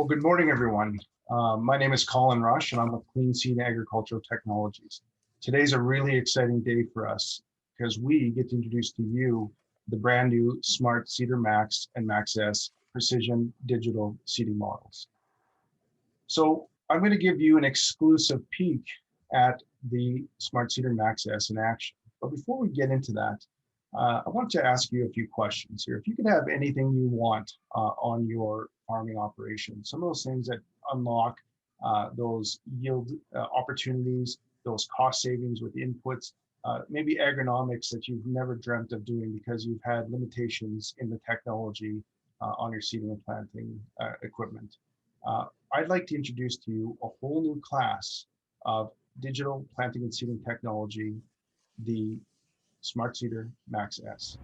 Well, good morning, everyone. My name is Colin Rush, and I'm with Clean Seed Agricultural Technologies. Today's a really exciting day for us because we get to introduce to you the brand new Smart Seeder Max and Max S precision digital seeding models. So I'm going to give you an exclusive peek at the Smart Seeder Max S in action. But before we get into that, I want to ask you a few questions here. If you could have anything you want on your farming operation, some of those things that unlock those yield opportunities, those cost savings with inputs, maybe agronomics that you've never dreamt of doing because you've had limitations in the technology on your seeding and planting equipment. I'd like to introduce to you a whole new class of digital planting and seeding technology, the Smart Seeder Max S.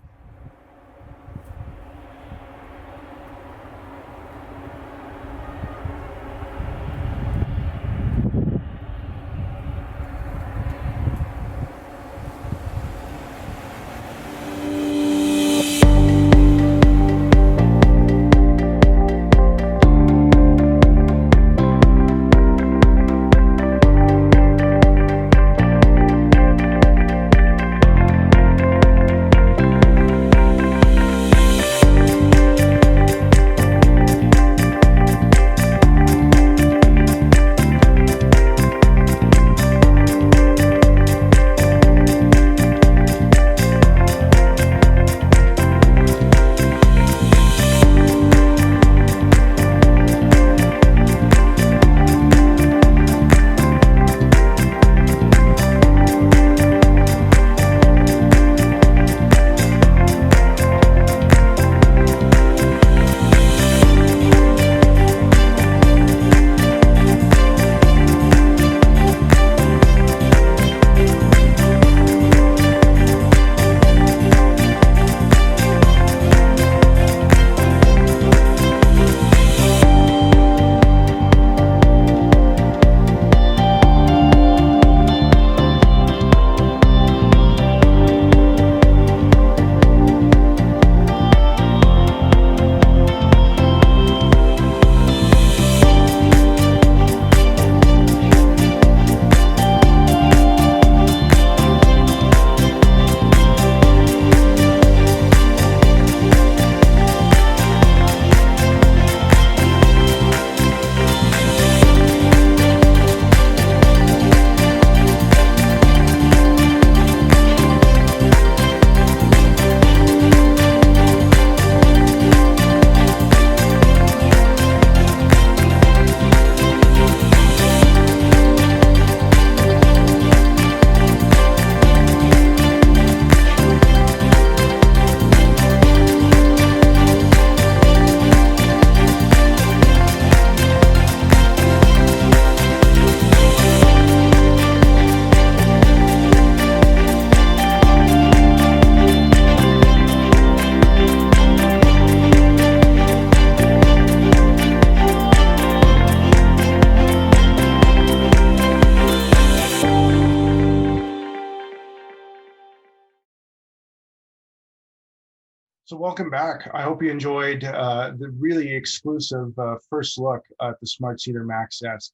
So welcome back. I hope you enjoyed the really exclusive first look at the Smart Seeder Max S.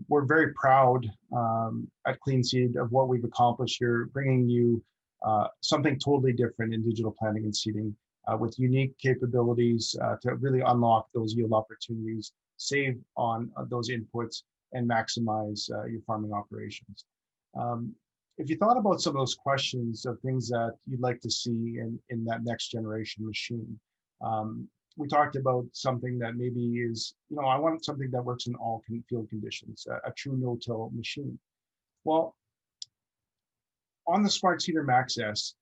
We're very proud at Clean Seed of what we've accomplished here, bringing you something totally different in digital planting and seeding with unique capabilities to really unlock those yield opportunities, save on those inputs, and maximize your farming operations. If you thought about some of those questions of things that you'd like to see in that next generation machine, we talked about something that maybe is, I want something that works in all field conditions, a true no-till machine. Well, on the Smart Seeder Max S,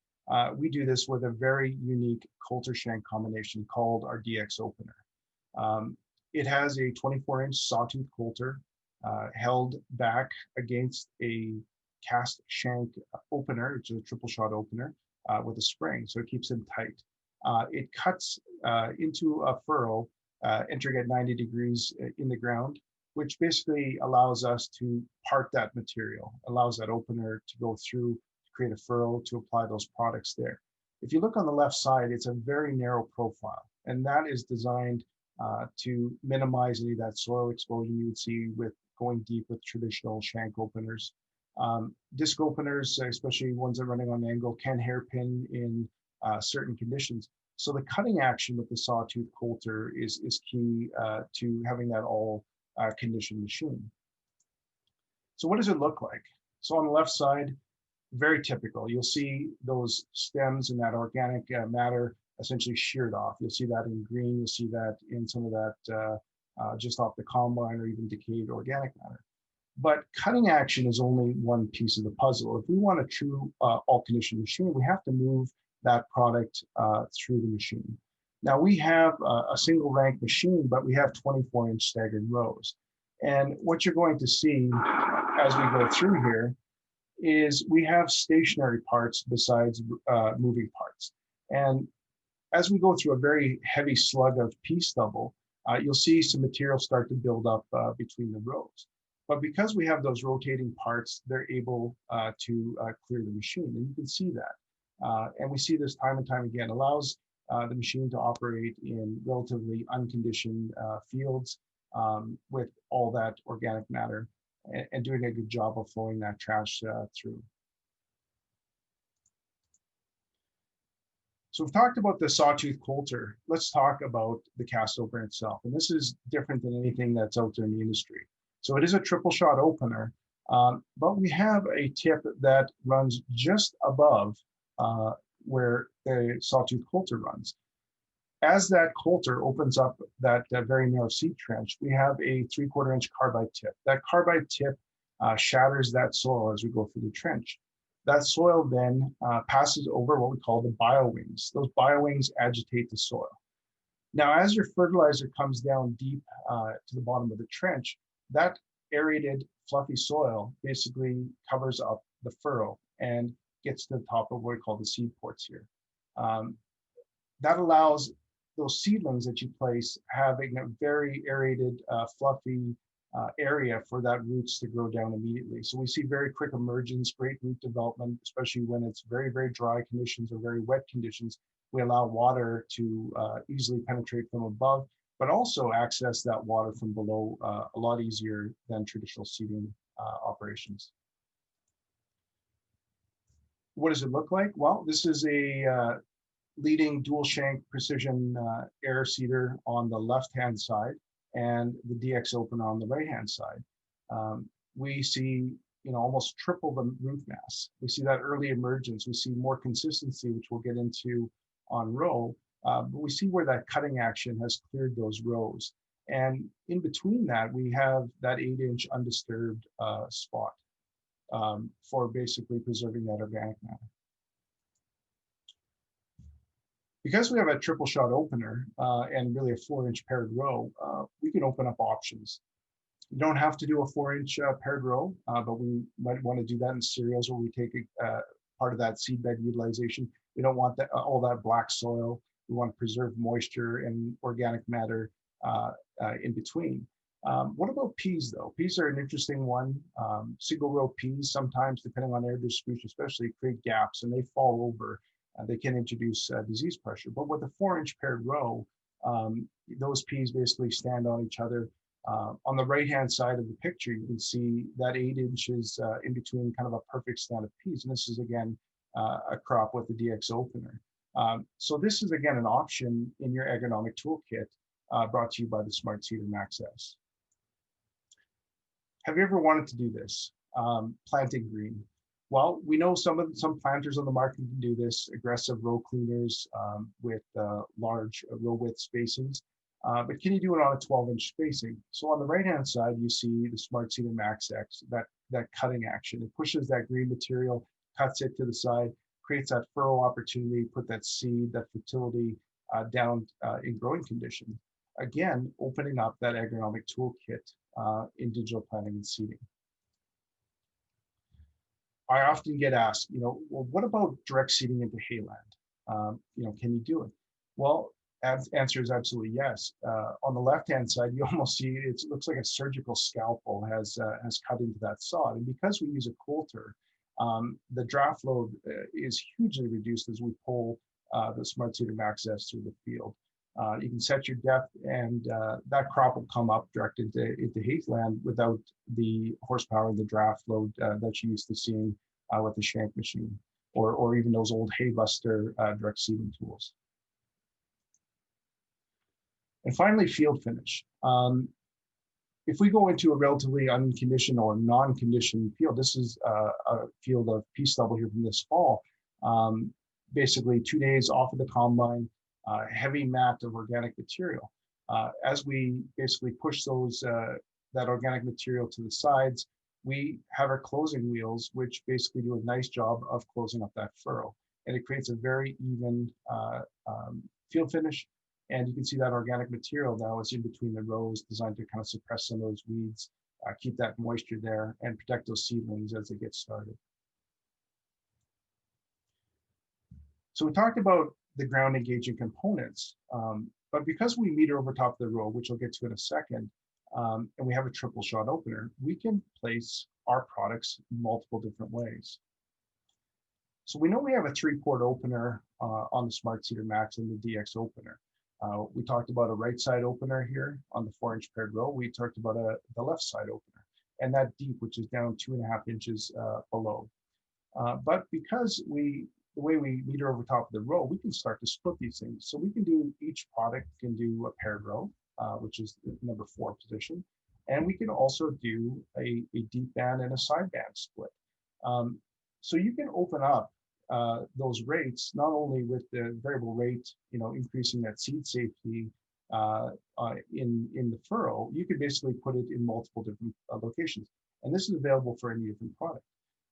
we do this with a very unique coulter shank combination called our DX opener. It has a 24-inch sawtooth coulter held back against a cast shank opener, which is a triple shot opener with a spring, so it keeps them tight. It cuts into a furrow, entering at 90 degrees in the ground, which basically allows us to part that material, allows that opener to go through, to create a furrow, to apply those products there. If you look on the left side, it's a very narrow profile, and that is designed to minimize any of that soil exposure you would see with going deep with traditional shank openers. Disc openers, especially ones that are running on angle, can hairpin in certain conditions. So the cutting action with the sawtooth coulter is key to having that all conditioned machine. So what does it look like? So on the left side, very typical. You'll see those stems and that organic matter essentially sheared off. You'll see that in green. You'll see that in some of that just off the combine or even decayed organic matter. But cutting action is only one piece of the puzzle. If we want a true all-conditioned machine, we have to move that product through the machine. Now we have a single rank machine, but we have 24-inch staggered rows. And what you're going to see as we go through here is we have stationary parts besides moving parts. And as we go through a very heavy slug of pea stubble, you'll see some material start to build up between the rows. But because we have those rotating parts, they're able to clear the machine, and you can see that. And we see this time and time again. Allows the machine to operate in relatively unconditioned fields with all that organic matter and doing a good job of flowing that trash through. So we've talked about the sawtooth coulter. Let's talk about the cast opener itself. And this is different than anything that's out there in the industry. So it is a triple shot opener, but we have a tip that runs just above where the sawtooth coulter runs. As that coulter opens up that very narrow seed trench, we have a 3/4 inch carbide tip. That carbide tip shatters that soil as we go through the trench. That soil then passes over what we call the biowings. Those biowings agitate the soil. Now, as your fertilizer comes down deep to the bottom of the trench, that aerated, fluffy soil basically covers up the furrow and gets to the top of what we call the seed ports here. That allows those seedlings that you place having a very aerated, fluffy area for that roots to grow down immediately. So we see very quick emergence, great root development, especially when it's very, very dry conditions or very wet conditions. We allow water to easily penetrate from above, but also access that water from below a lot easier than traditional seeding operations. What does it look like? Well, this is a leading dual shank precision air seeder on the left-hand side and the DX opener on the right-hand side. We see, almost triple the root mass. We see that early emergence. We see more consistency, which we'll get into on row, but we see where that cutting action has cleared those rows. And in between that, we have that 8-inch undisturbed spot for basically preserving that organic matter. Because we have a triple shot opener and really a 4-inch paired row, we can open up options. You don't have to do a 4-inch paired row, but we might want to do that in cereals where we take part of that seedbed utilization. We don't want that, all that black soil. We want to preserve moisture and organic matter in between. What about peas though? Peas are an interesting one. Single row peas sometimes, depending on air distribution, especially create gaps and they fall over. They can introduce disease pressure. But with a 4-inch paired row, those peas basically stand on each other. On the right-hand side of the picture, you can see that 8 inches in between kind of a perfect stand of peas. And this is, again, a crop with the DX opener. So this is, again, an option in your agronomic toolkit brought to you by the Smart Seeder Max S. Have you ever wanted to do this? Planting green. Well, we know some planters on the market can do this, aggressive row cleaners with large row width spacings, but can you do it on a 12-inch spacing? So on the right-hand side, you see the Smart Seeder Max X, that cutting action. It pushes that green material, cuts it to the side, creates that furrow opportunity, put that seed, that fertility down in growing condition. Again, opening up that agronomic toolkit in digital planting and seeding. I often get asked, well, what about direct seeding into hayland? Can you do it? Well, answer is absolutely yes. On the left-hand side, you almost see it looks like a surgical scalpel has cut into that sod. And because we use a coulter, the draft load is hugely reduced as we pull the Smart Seeder Max S through the field. You can set your depth, and that crop will come up direct into heathland without the horsepower and the draft load that you're used to seeing with the shank machine, or even those old hay buster direct seeding tools. And finally, field finish. If we go into a relatively unconditioned or non-conditioned field, this is a field of pea stubble here from this fall. Basically 2 days off of the combine, heavy mat of organic material. As we basically push those that organic material to the sides, we have our closing wheels, which basically do a nice job of closing up that furrow. And it creates a very even field finish. And you can see that organic material now is in between the rows, designed to kind of suppress some of those weeds, keep that moisture there, and protect those seedlings as they get started. So we talked about the ground engaging components, but because we meter over top of the row, which I'll get to in a second, and we have a triple shot opener, we can place our products multiple different ways. So we know we have a 3-port opener on the Smart Seeder Max and the DX opener. We talked about a right side opener here on the 4-inch paired row. We talked about the left side opener, and that deep, which is down 2.5 inches below. But because the way we meter over top of the row, we can start to split these things. So we can do, each product can do a paired row, which is the number 4 position. And we can also do a deep band and a side band split. So you can open up those rates, not only with the variable rate, increasing that seed safety in the furrow, you could basically put it in multiple different locations. And this is available for any different product.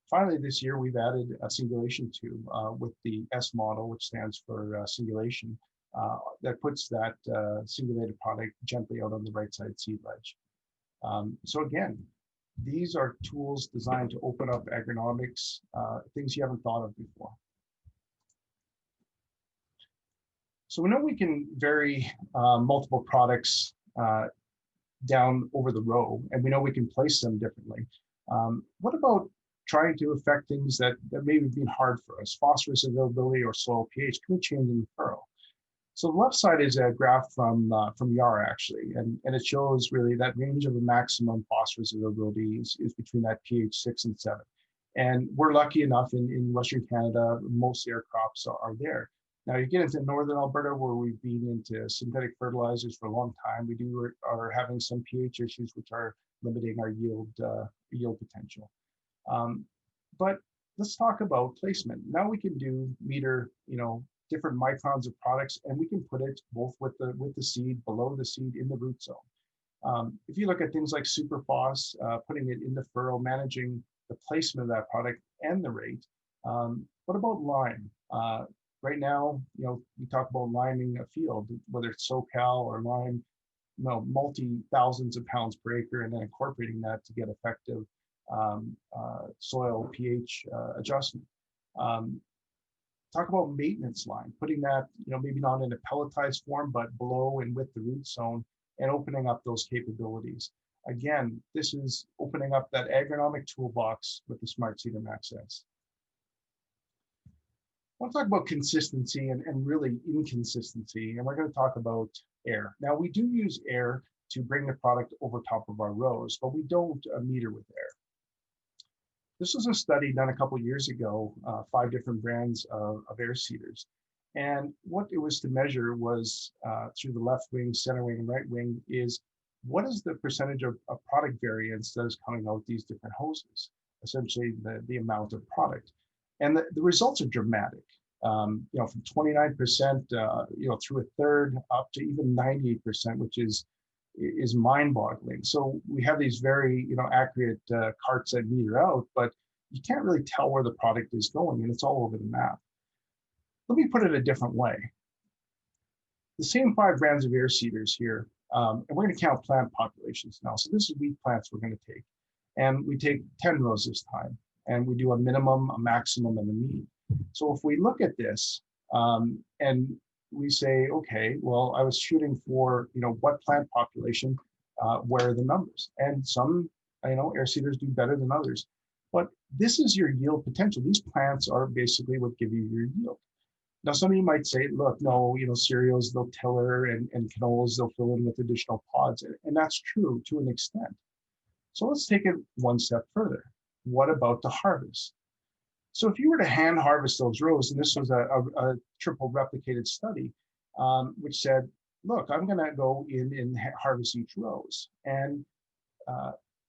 Finally, this year, we've added a singulation tube with the S model, which stands for singulation, that puts that singulated product gently out on the right side seed ledge. So again, these are tools designed to open up agronomics, things you haven't thought of before. So we know we can vary multiple products down over the row, and we know we can place them differently. What about trying to affect things that maybe have been hard for us? Phosphorus availability or soil pH, can we change in the furrow? So the left side is a graph from YAR actually, and it shows really that range of a maximum phosphorus availability is between that pH 6 and 7. And we're lucky enough in Western Canada, most air crops are there. Now you get into Northern Alberta, where we've been into synthetic fertilizers for a long time. We are having some pH issues which are limiting our yield potential. But let's talk about placement. Now we can meter, different microns of products, and we can put it both with the seed, below the seed, in the root zone. If you look at things like superphos, putting it in the furrow, managing the placement of that product and the rate. What about lime? Right now, we talk about liming a field, whether it's SoCal or lime, multi-thousands of pounds per acre, and then incorporating that to get effective soil pH adjustment. Talk about maintenance lime, putting that, maybe not in a pelletized form, but below and with the root zone, and opening up those capabilities. Again, this is opening up that agronomic toolbox with the Smart Seeder Max S. I want to talk about consistency and really inconsistency, and we're going to talk about air. Now, we do use air to bring the product over top of our rows, but we don't meter with air. This was a study done a couple of years ago, 5 different brands of air seeders. And what it was to measure was through the left wing, center wing, and right wing is what is the percentage of product variance that is coming out these different hoses, essentially the amount of product. And the results are dramatic. From 29%, through a third, up to even 98%, which is mind-boggling. So we have these very, accurate carts that meter out, but you can't really tell where the product is going, and it's all over the map. Let me put it a different way. The same 5 brands of air seeders here, and we're going to count plant populations now. So this is wheat plants we're going to take, and we take 10 rows this time, and we do a minimum, a maximum, and a mean. So if we look at this, and we say, okay, well, I was shooting for, what plant population, where are the numbers? And some, air seeders do better than others. But this is your yield potential. These plants are basically what give you your yield. Now, some of you might say, look, no, cereals, they'll tiller, and canolas, they'll fill in with additional pods. And that's true to an extent. So let's take it one step further. What about the harvest? So if you were to hand harvest those rows, and this was a triple replicated study, which said, look, I'm going to go in and harvest each rows. And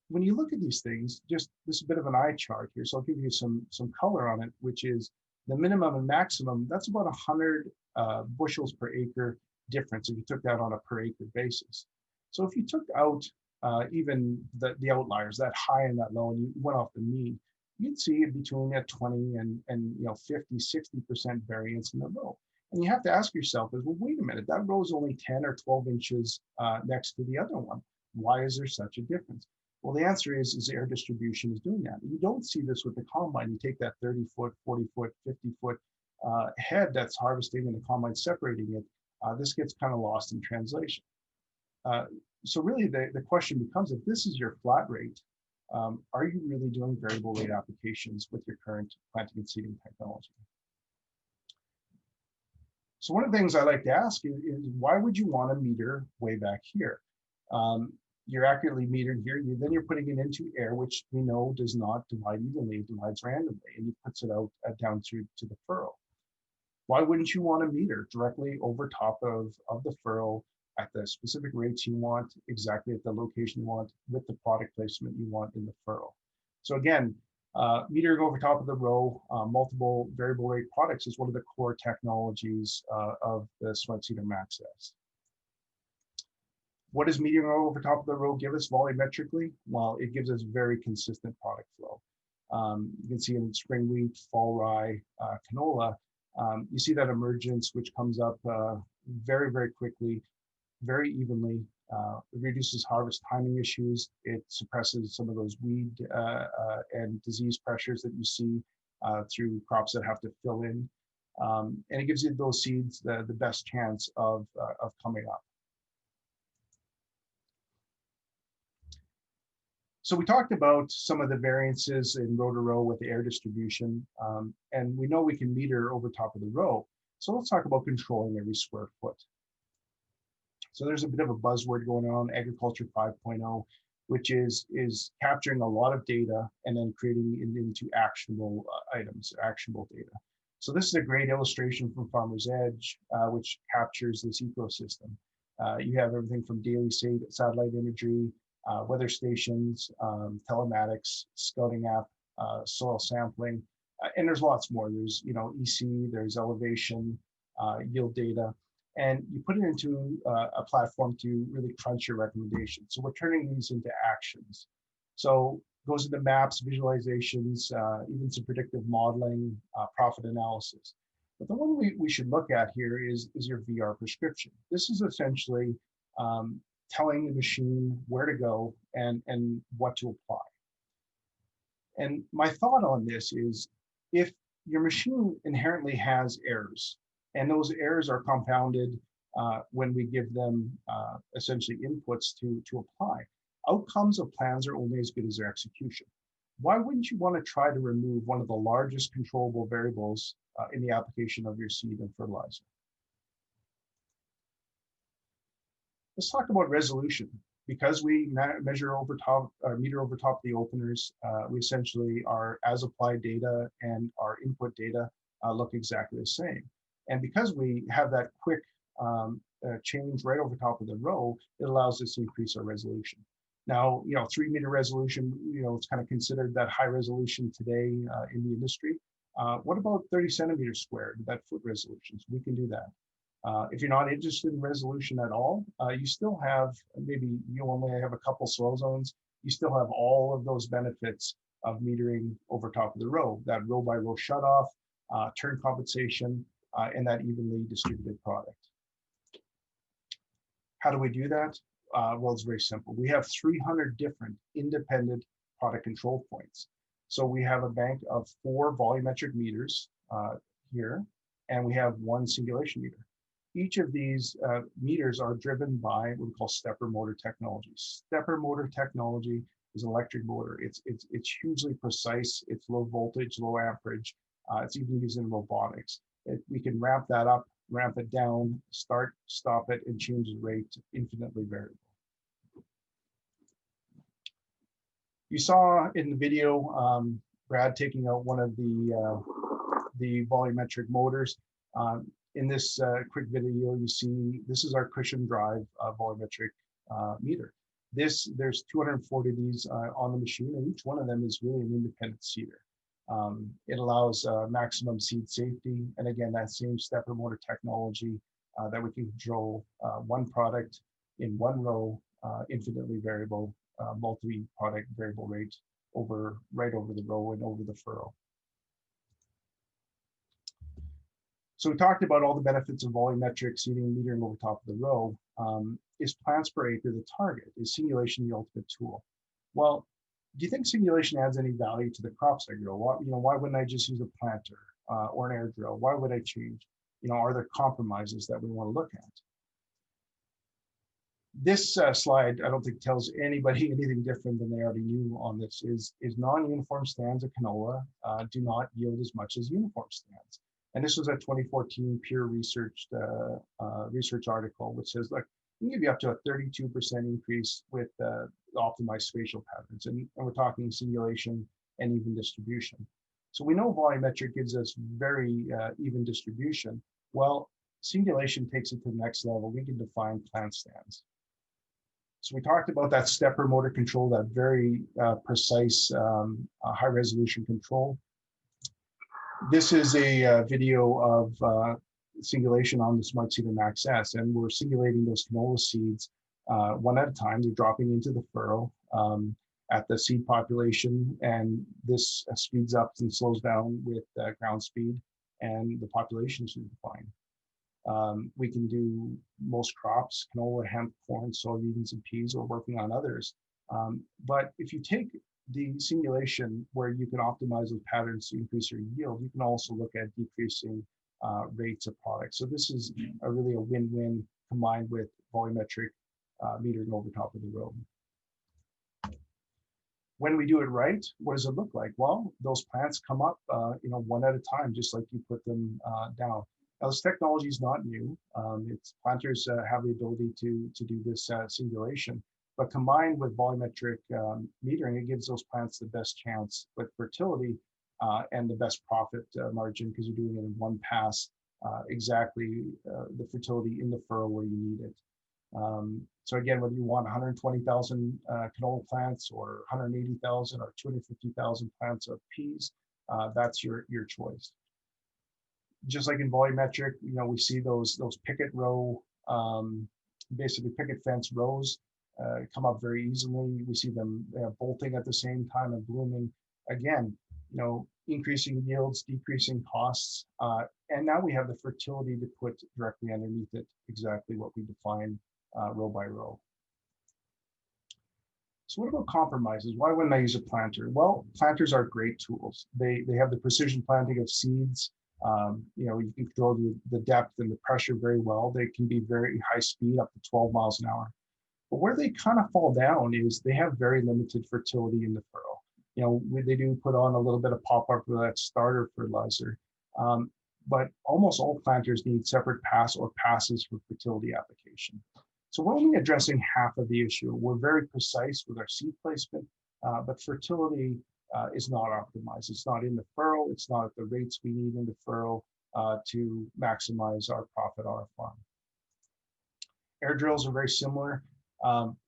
when you look at these things, just this is a bit of an eye chart here. So I'll give you some color on it, which is the minimum and maximum. That's about 100 bushels per acre difference if you took that on a per acre basis. So if you took out even the outliers, that high and that low, and you went off the mean, you'd see between a 20 and 50, 60% variance in the row. And you have to ask yourself, well, wait a minute, that row is only 10 or 12 inches next to the other one. Why is there such a difference? Well, the answer is air distribution is doing that. You don't see this with the combine. You take that 30-foot, 40-foot, 50-foot head that's harvesting and the combine separating it. This gets kind of lost in translation. So really the question becomes, if this is your flat rate, are you really doing variable rate applications with your current planting and seeding technology? So one of the things I like to ask is why would you want a meter way back here? You're accurately metered here, then you're putting it into air, which we know does not divide evenly, it divides randomly, and it puts it out down to the furrow. Why wouldn't you want a meter directly over top of the furrow at the specific rates you want, exactly at the location you want, with the product placement you want in the furrow? So again, metering over top of the row, multiple variable rate products is one of the core technologies of the Smart Seeder Max S. What does metering over top of the row give us volumetrically? Well, it gives us very consistent product flow. You can see in spring wheat, fall rye, canola, you see that emergence, which comes up very, very quickly, very evenly. It reduces harvest timing issues. It suppresses some of those weed and disease pressures that you see through crops that have to fill in. And it gives you those seeds the best chance of coming up. So we talked about some of the variances in row to row with the air distribution, and we know we can meter over top of the row. So let's talk about controlling every square foot. So there's a bit of a buzzword going on, Agriculture 5.0, which is capturing a lot of data and then creating it into actionable items, actionable data. So this is a great illustration from Farmer's Edge, which captures this ecosystem. You have everything from daily satellite imagery, weather stations, telematics, scouting app, soil sampling, and there's lots more. There's EC, there's elevation, yield data, and you put it into a platform to really crunch your recommendations. So we're turning these into actions. So goes into maps, visualizations, even some predictive modeling, profit analysis. But the one we should look at here is your VR prescription. This is essentially telling the machine where to go and what to apply. And my thought on this is, if your machine inherently has errors, and those errors are compounded when we give them essentially inputs to apply, outcomes of plans are only as good as their execution. Why wouldn't you want to try to remove one of the largest controllable variables in the application of your seed and fertilizer? Let's talk about resolution. Because we measure over top, meter over top the openers, we essentially our as applied data and our input data look exactly the same. And because we have that quick change right over top of the row, it allows us to increase our resolution. Now, 3 meter resolution, it's kind of considered that high resolution today in the industry. What about 30 centimeters squared, that foot resolutions? We can do that. If you're not interested in resolution at all, you still have, maybe you only have a couple soil zones, you still have all of those benefits of metering over top of the row, that row by row shutoff, turn compensation, and that evenly distributed product. How do we do that? Well, it's very simple. We have 300 different independent product control points. So we have a bank of 4 volumetric meters here, and we have 1 singulation meter. Each of these meters are driven by what we call stepper motor technology. Stepper motor technology is an electric motor. It's hugely precise. It's low voltage, low amperage. It's even used in robotics. We can ramp that up, ramp it down, start, stop it, and change the rate infinitely variable. You saw in the video Brad taking out one of the volumetric motors. In this quick video, you see this is our cushion drive volumetric meter. There's 240 of these on the machine, and each one of them is really an independent seeder. It allows maximum seed safety, and again, that same stepper motor technology that we can control one product in one row, infinitely variable, multi-product variable rate right over the row and over the furrow. So we talked about all the benefits of volumetric seeding and metering over top of the row. Is plants per acre the target? Is singulation the ultimate tool? Well, do you think singulation adds any value to the crops I grow? Why wouldn't I just use a planter or an air drill? Why would I change? Are there compromises that we want to look at? This slide, I don't think tells anybody anything different than they already knew on this. Is non-uniform stands of canola do not yield as much as uniform stands. And this was a 2014 peer-researched research article, which says, look, we can give you up to a 32% increase with optimized spatial patterns. And we're talking singulation and even distribution. So we know volumetric gives us very even distribution. Well, singulation takes it to the next level. We can define plant stands. So we talked about that stepper motor control, that very precise high resolution control. This is a video of singulation on the Smart Seeder Max S, and we're singulating those canola seeds one at a time. They're dropping into the furrow at the seed population, and this speeds up and slows down with ground speed, and the population should be fine. We can do most crops: canola, hemp, corn, soybeans, and peas. We're working on others. But if you take the simulation where you can optimize those patterns to increase your yield, you can also look at decreasing rates of product. So this is really a win-win combined with volumetric metering over top of the row. When we do it right, what does it look like? Well, those plants come up one at a time, just like you put them down. Now, this technology is not new. Planters have the ability to do this simulation. But combined with volumetric metering, it gives those plants the best chance with fertility and the best profit margin, because you're doing it in one pass, exactly the fertility in the furrow where you need it. So again, whether you want 120,000 canola plants or 180,000 or 250,000 plants of peas, that's your choice. Just like in volumetric, we see those picket row, basically picket fence rows come up very easily. We see them bolting at the same time and blooming. Again, increasing yields, decreasing costs, and now we have the fertility to put directly underneath it, exactly what we define row by row. So what about compromises? Why wouldn't I use a planter? Well, planters are great tools. They have the precision planting of seeds. You can control the depth and the pressure very well. They can be very high speed, up to 12 miles an hour. But where they kind of fall down is they have very limited fertility in the furrow. They do put on a little bit of pop-up for that starter fertilizer, but almost all planters need separate pass or passes for fertility application. So we're only addressing half of the issue. We're very precise with our seed placement, but fertility is not optimized. It's not in the furrow. It's not at the rates we need in the furrow to maximize our profit on our farm. Air drills are very similar.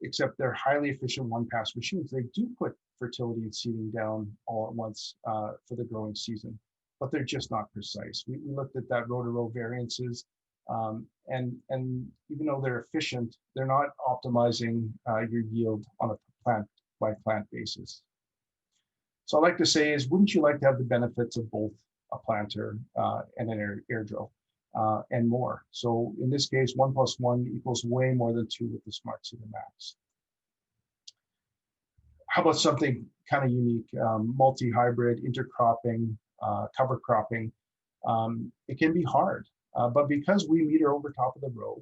Except they're highly efficient one-pass machines. They do put fertility and seeding down all at once for the growing season, but they're just not precise. We looked at that row-to-row variances, and even though they're efficient, they're not optimizing your yield on a plant-by-plant basis. So I like to say is, wouldn't you like to have the benefits of both a planter and an air drill? And more. So in this case, 1 + 1 equals way more than 2 with the Smart Seeder Max. How about something kind of unique? Multi-hybrid, intercropping, cover cropping. It can be hard, but because we meter over top of the row,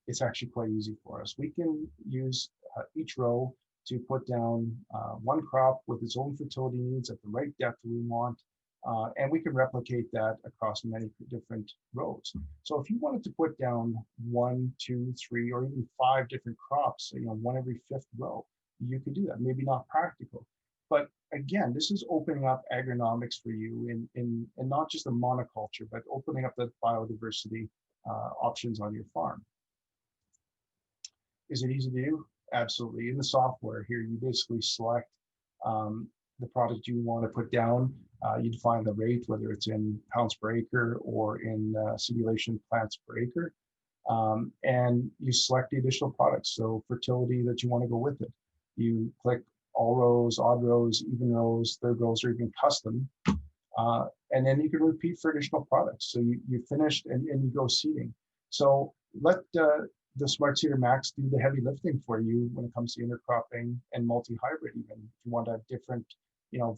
it's actually quite easy for us. We can use each row to put down one crop with its own fertility needs at the right depth we want, And we can replicate that across many different rows. So if you wanted to put down 1, 2, 3, or even 5 different crops, one every 5th row, you could do that. Maybe not practical, but again, this is opening up agronomics for you in not just the monoculture, but opening up the biodiversity options on your farm. Is it easy to do? Absolutely. In the software here, you basically select the product you want to put down. You define the rate, whether it's in pounds per acre or in simulation plants per acre. And you select the additional products. So fertility that you want to go with it. You click all rows, odd rows, even rows, third rows, or even custom. And then you can repeat for additional products. So you finished and you go seeding. So let the Smart Seeder Max do the heavy lifting for you when it comes to intercropping and multi-hybrid. Even if you want a different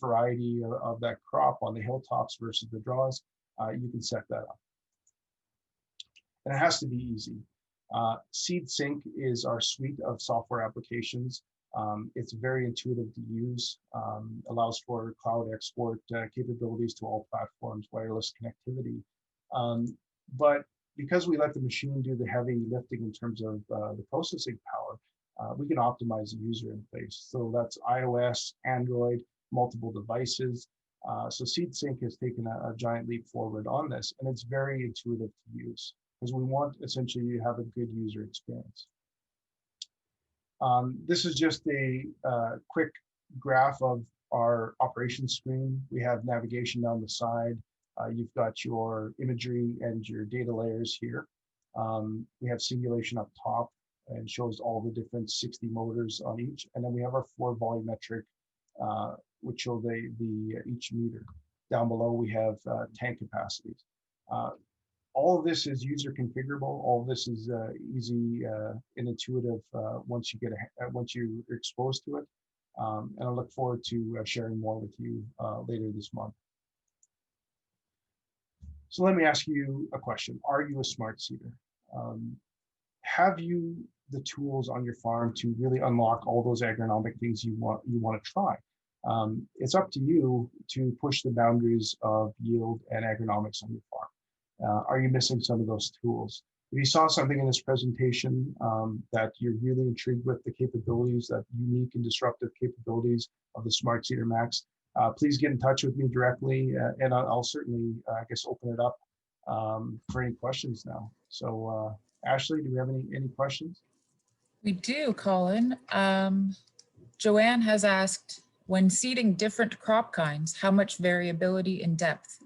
variety of that crop on the hilltops versus the draws, you can set that up. And it has to be easy. Seed Sync is our suite of software applications. It's very intuitive to use, allows for cloud export capabilities to all platforms, wireless connectivity. But because we let the machine do the heavy lifting in terms of the processing power, we can optimize the user interface. So that's iOS, Android, multiple devices. So Seed Sync has taken a giant leap forward on this, and it's very intuitive to use because we want essentially you to have a good user experience. This is just a quick graph of our operations screen. We have navigation down the side. You've got your imagery and your data layers here. We have simulation up top and shows all the different 60 motors on each. And then we have our 4 volumetric, which show each meter. Down below, we have tank capacities. All of this is user configurable. All of this is easy and intuitive once you're exposed to it. And I look forward to sharing more with you later this month. So let me ask you a question. Are you a smart seeder? Have you the tools on your farm to really unlock all those agronomic things you want to try? It's up to you to push the boundaries of yield and agronomics on your farm. Are you missing some of those tools? If you saw something in this presentation that you're really intrigued with the capabilities, that unique and disruptive capabilities of the Smart Seeder Max, please get in touch with me directly, and I'll certainly, I guess, open it up for any questions now. So, Ashley, do we have any questions? We do, Colin. Joanne has asked, when seeding different crop kinds, how much variability in depth?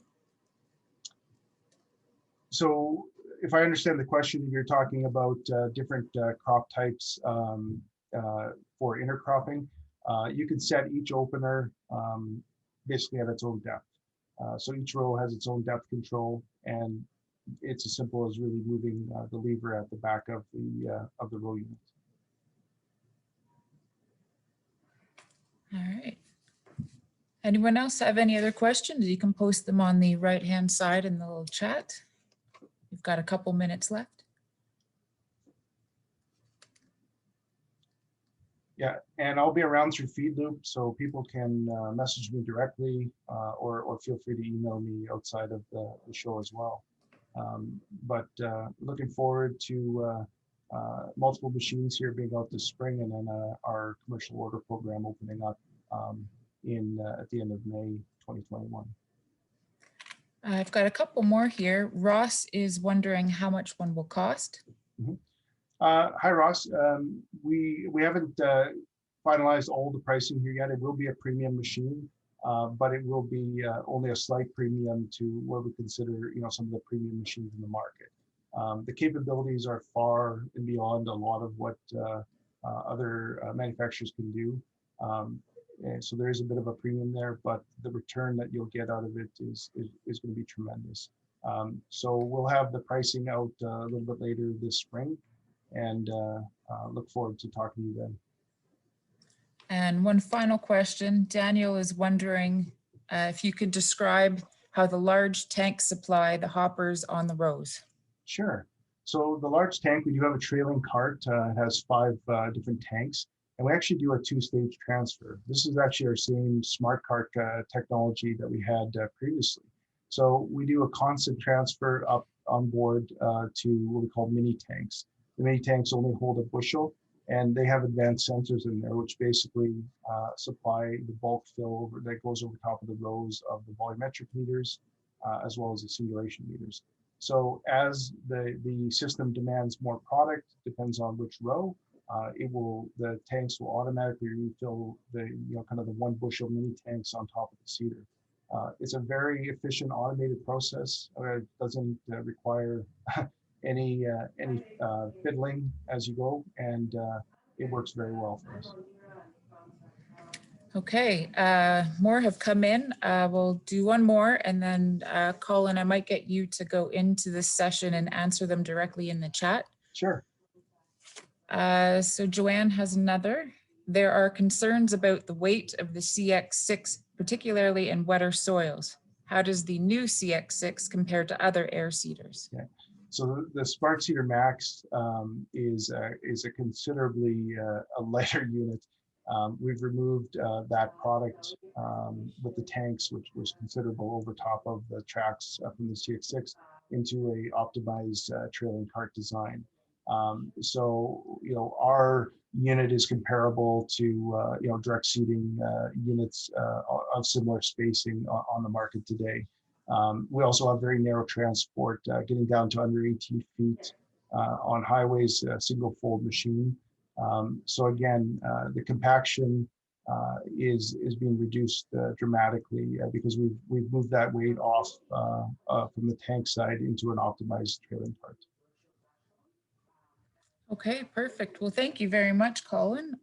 So if I understand the question, you're talking about different crop types for intercropping. You can set each opener basically at its own depth. So each row has its own depth control, and it's as simple as really moving the lever at the back of the row unit. All right. Anyone else have any other questions? You can post them on the right-hand side in the little chat. We've got a couple minutes left. Yeah, and I'll be around through Feed Loop, so people can message me directly or feel free to email me outside of the show as well. But looking forward to multiple machines here being out this spring, and then our commercial order program opening up at the end of May 2021. I've got a couple more here. Ross is wondering how much one will cost. Mm-hmm. Hi, Ross. We haven't finalized all the pricing here yet. It will be a premium machine, but it will be only a slight premium to what we consider, some of the premium machines in the market. The capabilities are far and beyond a lot of what other manufacturers can do. And so there is a bit of a premium there, but the return that you'll get out of it is going to be tremendous. So we'll have the pricing out a little bit later this spring, and look forward to talking to you then. And one final question. Daniel is wondering if you could describe how the large tanks supply the hoppers on the rows. Sure. So the large tank, we do have a trailing cart. It has 5 different tanks. And we actually do a two-stage transfer. This is actually our same smart cart technology that we had previously. So we do a constant transfer up on board to what we call mini tanks. The mini tanks only hold a bushel, and they have advanced sensors in there, which basically supply the bulk fill that goes over top of the rows of the volumetric meters, as well as the singulation meters. So as the system demands more product, depends on which row, the tanks will automatically refill the, kind of the 1 bushel mini tanks on top of the seeder. It's a very efficient automated process. It doesn't require any fiddling as you go, and it works very well for us. Okay, more have come in. We'll do one more, and then Colin, I might get you to go into this session and answer them directly in the chat. Sure. So Joanne has another. There are concerns about the weight of the CX6, particularly in wetter soils. How does the new CX6 compare to other air seeders? Okay. So the Smart Seeder Max is a considerably a lighter unit. We've removed that product with the tanks, which was considerable over top of the tracks from the CX6 into a optimized trailing cart design. So, our unit is comparable to, direct seeding units of similar spacing on the market today. We also have very narrow transport, getting down to under 18 feet on highways, single fold machine. So again, the compaction is being reduced dramatically because we've moved that weight off from the tank side into an optimized trailing cart. Okay, perfect. Well, thank you very much, Colin.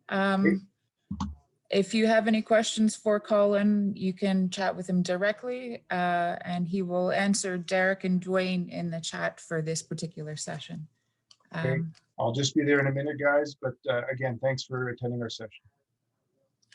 If you have any questions for Colin, you can chat with him directly, and he will answer Derek and Dwayne in the chat for this particular session. Okay, I'll just be there in a minute, guys. But again, thanks for attending our session.